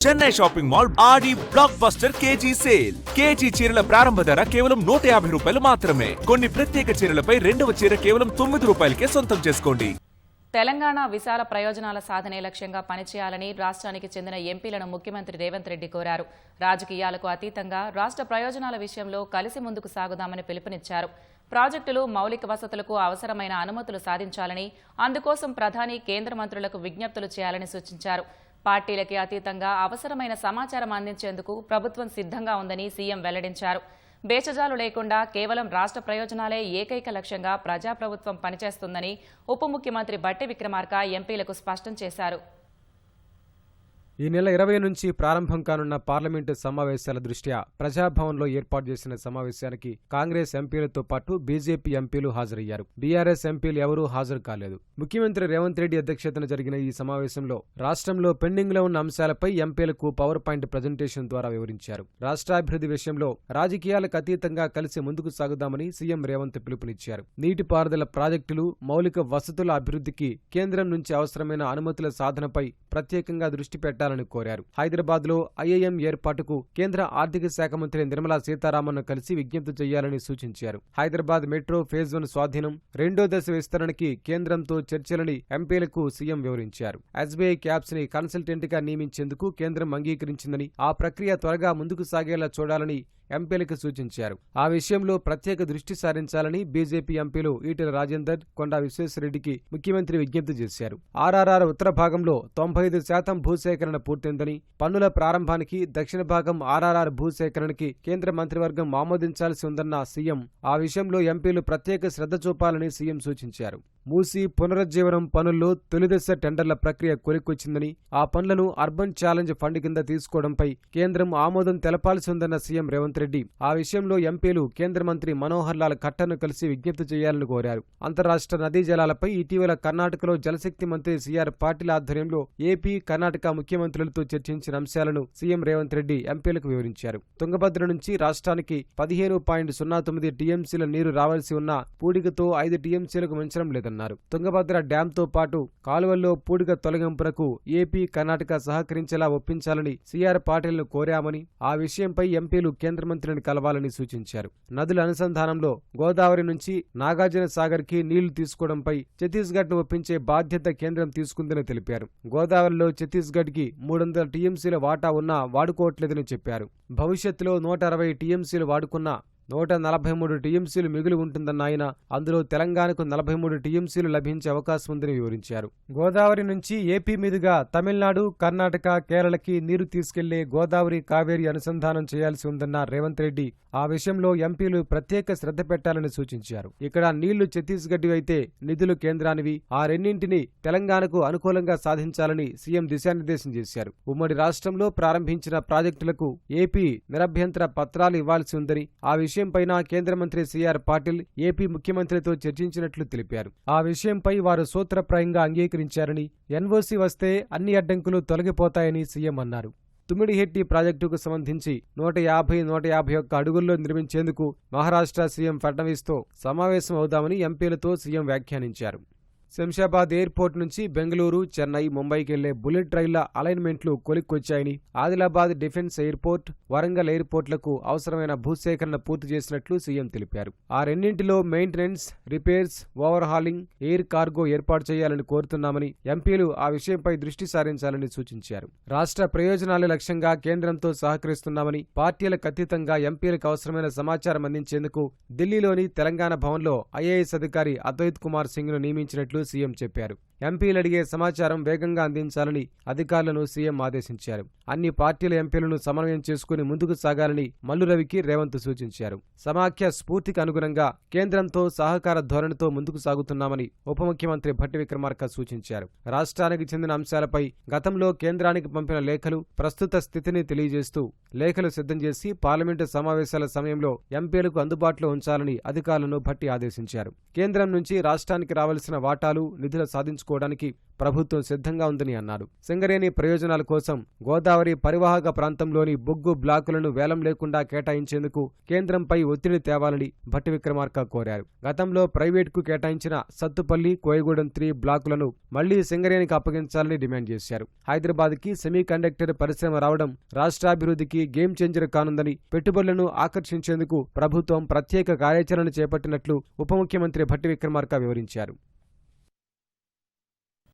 Chennai shopping mall Aadi blockbuster KG sale. KG చీరల ప్రారంభ ధర కేవలం 150 రూపాయలు మాత్రమే. కొన్ని ప్రత్యేక చీరలపై రెండవ చీర కేవలం 9 రూపాయలకే సొంతం చేసుకోండి. తెలంగాణ విశాల ప్రయోజనాల సాధనే లక్ష్యంగా పనిచేయాలని రాష్ట్రానికి చెందిన ఎంపీలను ముఖ్యమంత్రి రేవంత్ రెడ్డి కోరారు. రాజకీయాలకు అతీతంగా రాష్ట్ర ప్రయోజనాల విషయంలో కలిసి ముందుకు సాగుదామని పిలుపునిచ్చారు. ప్రాజెక్టులు, మౌలిక వసతులకు అవసరమైన అనుమతులు సాధించాలని, అందుకోసం ప్రధాని, కేంద్ర మంత్రులకు విజ్ఞప్తులు చేయాలని సూచించారు. పార్టీలకి అతీతంగా అవసరమైన సమాచారం అందించేందుకు ప్రభుత్వం సిద్ధంగా ఉందని సీఎం వెల్లడించారు. బేచజాలు లేకుండా కేవలం రాష్ట్ర ప్రయోజనాలే ఏకైక లక్ష్యంగా ప్రజాప్రభుత్వం పనిచేస్తుందని ఉప ముఖ్యమంత్రి బట్టి విక్రమార్క ఎంపీలకు స్పష్టం చేశారు. ఈ నెల 20 నుంచి ప్రారంభం కానున్న పార్లమెంటు సమావేశాల దృష్ట్యా ప్రజాభవన్లో ఏర్పాటు చేసిన సమావేశానికి కాంగ్రెస్ ఎంపీలతో పాటు బీజేపీ ఎంపీలు హాజరయ్యారు. బీఆర్ఎస్ ఎంపీలు ఎవరూ హాజరు కాలేదు. ముఖ్యమంత్రి రేవంత్ రెడ్డి అధ్యక్షతన జరిగిన ఈ సమావేశంలో రాష్ట్రంలో పెండింగ్లో ఉన్న అంశాలపై ఎంపీలకు పవర్ పాయింట్ ప్రజెంటేషన్ ద్వారా వివరించారు. రాష్ట్రాభివృద్ధి విషయంలో రాజకీయాలకు అతీతంగా కలిసి ముందుకు సాగుదామని సీఎం రేవంత్ పిలుపునిచ్చారు. నీటిపారుదల ప్రాజెక్టులు, మౌలిక వసతుల అభివృద్ధికి కేంద్రం నుంచి అవసరమైన అనుమతుల సాధనపై ప్రత్యేకంగా దృష్టి పెట్టాలని కోరారు. హైదరాబాద్ లో ఐఐఎం ఏర్పాటుకు కేంద్ర ఆర్థిక శాఖ మంత్రి నిర్మలా సీతారామన్ కలిసి విజ్ఞప్తి చేయాలని సూచించారు. హైదరాబాద్ మెట్రో ఫేజ్ 1 స్వాధీనం, 2వ దశ విస్తరణకి కేంద్రంతో చర్చలని ఎంపీలకు సీఎం వివరించారు. ఎస్బీఐ క్యాప్స్ ని కన్సల్టెంట్ గా నియమించేందుకు కేంద్రం అంగీకరించిందని, ఆ ప్రక్రియ త్వరగా ముందుకు సాగేలా చూడాలని ఎంపీలకు సూచించారు. ఆ విషయంలో ప్రత్యేక దృష్టి సారించాలని బీజేపీ ఎంపీలు ఈటెల రాజేందర్, కొండా విశ్వేశ్వరరెడ్డికి ముఖ్యమంత్రి విజ్ఞప్తి చేశారు. ఆర్ఆర్ఆర్ ఉత్తర భాగంలో 95% భూసేకరణ పూర్తయిందని, పన్నుల ప్రారంభానికి దక్షిణ భాగం ఆర్ఆర్ఆర్ భూసేకరణకి కేంద్ర మంత్రివర్గం ఆమోదించాల్సి ఉందన్న సీఎం ఆ విషయంలో ఎంపీలు ప్రత్యేక శ్రద్ధ చూపాలని సీఎం సూచించారు. మూసీ పునరుజ్జీవనం పనుల్లో తొలిదశ టెండర్ల ప్రక్రియ కొలిక్కొచ్చిందని, ఆ పనులను అర్బన్ ఛాలెంజ్ ఫండ్ కింద తీసుకోవడంపై కేంద్రం ఆమోదం తెలపాల్సి ఉందన్న సీఎం రేవంత్ రెడ్డి ఆ విషయంలో ఎంపీలు కేంద్ర మంత్రి మనోహర్ లాల్ ఖట్టర్ను కలిసి విజ్ఞప్తి చేయాలని కోరారు. అంతరాష్ట్ర నదీ జలాలపై ఇటీవల కర్ణాటకలో జలశక్తి మంత్రి సిఆర్ పాటిల్ ఆధ్వర్యంలో ఏపీ, కర్ణాటక ముఖ్యమంత్రులతో చర్చించిన అంశాలను సీఎం రేవంత్ రెడ్డి ఎంపీలకు వివరించారు. తుంగభద్ర నుంచి రాష్ట్రానికి 15.09 టీఎంసీల నీరు రావాల్సి ఉన్న పూడికతో 5 టీఎంసీలకు మించడం లేదన్నారు. తుంగభద్ర డ్యాంతో పాటు కాలువల్లో పూడిక తొలగింపునకు ఏపీ, కర్ణాటక సహకరించేలా ఒప్పించాలని సిఆర్ పాటిల్ను కోరామని, ఆ విషయంపై ఎంపీలు కేంద్ర మంత్రిని కలవాలని సూచించారు. నదుల అనుసంధానంలో గోదావరి నుంచి నాగార్జున సాగర్ కి నీళ్లు తీసుకోవడంపై ఛత్తీస్గఢ్ ను ఒప్పించే బాధ్యత కేంద్రం తీసుకుందని తెలిపారు. గోదావరిలో ఛత్తీస్గఢ్ కి 300 టీఎంసీల వాటా ఉన్నా వాడుకోవట్లేదని చెప్పారు. భవిష్యత్తులో 160 టీఎంసీలు వాడుకున్నా 143 టీఎంసీలు మిగిలి ఉంటుందన్న ఆయన, అందులో తెలంగాణకు 43 టీఎంసీలు లభించే అవకాశం ఉందని వివరించారు. గోదావరి నుంచి ఏపీ మీదుగా తమిళనాడు, కర్ణాటక, కేరళకి నీరు తీసుకెళ్లే గోదావరి, కావేరీ అనుసంధానం చేయాల్సి ఉందన్న రేవంత్ రెడ్డి ఆ విషయంలో ఎంపీలు ప్రత్యేక శ్రద్ధ పెట్టాలని సూచించారు. ఇక్కడ నీళ్లు ఛత్తీస్గఢ్ అయితే నిధులు కేంద్రానివి, ఆ రెండింటినీ తెలంగాణకు అనుకూలంగా సాధించాలని సీఎం దిశానిర్దేశం చేశారు. ఉమ్మడి రాష్ట్రంలో ప్రారంభించిన ప్రాజెక్టులకు ఏపీ నిరభ్యంతర పత్రాలు ఇవ్వాల్సి ఉందని, ఆ విషయంపైన కేంద్ర మంత్రి సిఆర్ పాటిల్ ఏపీ ముఖ్యమంత్రితో చర్చించినట్లు తెలిపారు. ఆ విషయంపై వారు సూత్రప్రాయంగా అంగీకరించారని, ఎన్ఓసీ వస్తే అన్ని అడ్డంకులు తొలగిపోతాయని సీఎం అన్నారు. తుమ్మిడిహెట్టి ప్రాజెక్టుకు సంబంధించి 150-151 అడుగుల్లో నిర్మించేందుకు మహారాష్ట్ర సీఎం ఫడ్నవీస్తో సమావేశం అవుదామని ఎంపీలతో సీఎం వ్యాఖ్యానించారు. శంషాబాద్ ఎయిర్పోర్ట్ నుంచి బెంగళూరు, చెన్నై, ముంబైకి వెళ్లే బుల్లెట్ రైళ్ల అలైన్మెంట్లు కొలిక్కొచ్చాయని, ఆదిలాబాద్ డిఫెన్స్ ఎయిర్పోర్ట్, వరంగల్ ఎయిర్పోర్ట్లకు అవసరమైన భూసేకరణ పూర్తి చేసినట్లు సీఎం తెలిపారు. ఆ రెండింటిలో maintenance, repairs, overhauling, air cargo ఏర్పాటు చేయాలని కోరుతున్నామని, ఎంపీలు ఆ విషయంపై దృష్టి సారించాలని సూచించారు. రాష్ట్ర ప్రయోజనాల లక్ష్యంగా కేంద్రంతో సహకరిస్తున్నామని, పార్టీలకు అతీతంగా ఎంపీలకు అవసరమైన సమాచారం అందించేందుకు ఢిల్లీలోని తెలంగాణ భవన్లో ఐఏఎస్ అధికారి అద్వైత్ కుమార్ సింగ్ ను నియమించినట్లు సీఎం చెప్పారు. ఎంపీలు అడిగే సమాచారం వేగంగా అందించాలని అధికారులను సీఎం ఆదేశించారు. అన్ని పార్టీల ఎంపీలను సమన్వయం చేసుకుని ముందుకు సాగాలని మల్లు రవికి రేవంత్ సూచించారు. సమాఖ్య స్ఫూర్తికి అనుగుణంగా కేంద్రంతో సహకార ధోరణితో ముందుకు సాగుతున్నామని ఉప ముఖ్యమంత్రి భట్టి విక్రమార్క సూచించారు. రాష్ట్రానికి చెందిన అంశాలపై గతంలో కేంద్రానికి పంపిన లేఖలు, ప్రస్తుత స్థితిని తెలియజేస్తూ లేఖలు సిద్ధం చేసి పార్లమెంటు సమావేశాల సమయంలో ఎంపీలకు అందుబాటులో ఉంచాలని అధికారులను భట్టి ఆదేశించారు. కేంద్రం నుంచి రాష్ట్రానికి రావాల్సిన వాటా వాటాలు నిధులు సాధించుకోవడానికి ప్రభుత్వం సిద్ధంగా ఉందని అన్నారు. సింగరేణి ప్రయోజనాల కోసం గోదావరి పరివాహక ప్రాంతంలోని బొగ్గు బ్లాకులను వేలం లేకుండా కేటాయించేందుకు కేంద్రంపై ఒత్తిడి తేవాలని భట్టి విక్రమార్క కోరారు. గతంలో ప్రైవేటుకు కేటాయించిన సత్తుపల్లి, కోయగూడెం 3 బ్లాకులను మళ్లీ సింగరేణికి అప్పగించాలని డిమాండ్ చేశారు. హైదరాబాద్కి సెమీ కండక్టర్ పరిశ్రమ రావడం రాష్ట్రాభివృద్ధికి గేమ్ చేంజర్ కానుందని, పెట్టుబడులను ఆకర్షించేందుకు ప్రభుత్వం ప్రత్యేక కార్యాచరణ చేపట్టినట్లు ఉప ముఖ్యమంత్రి భట్టి విక్రమార్క వివరించారు.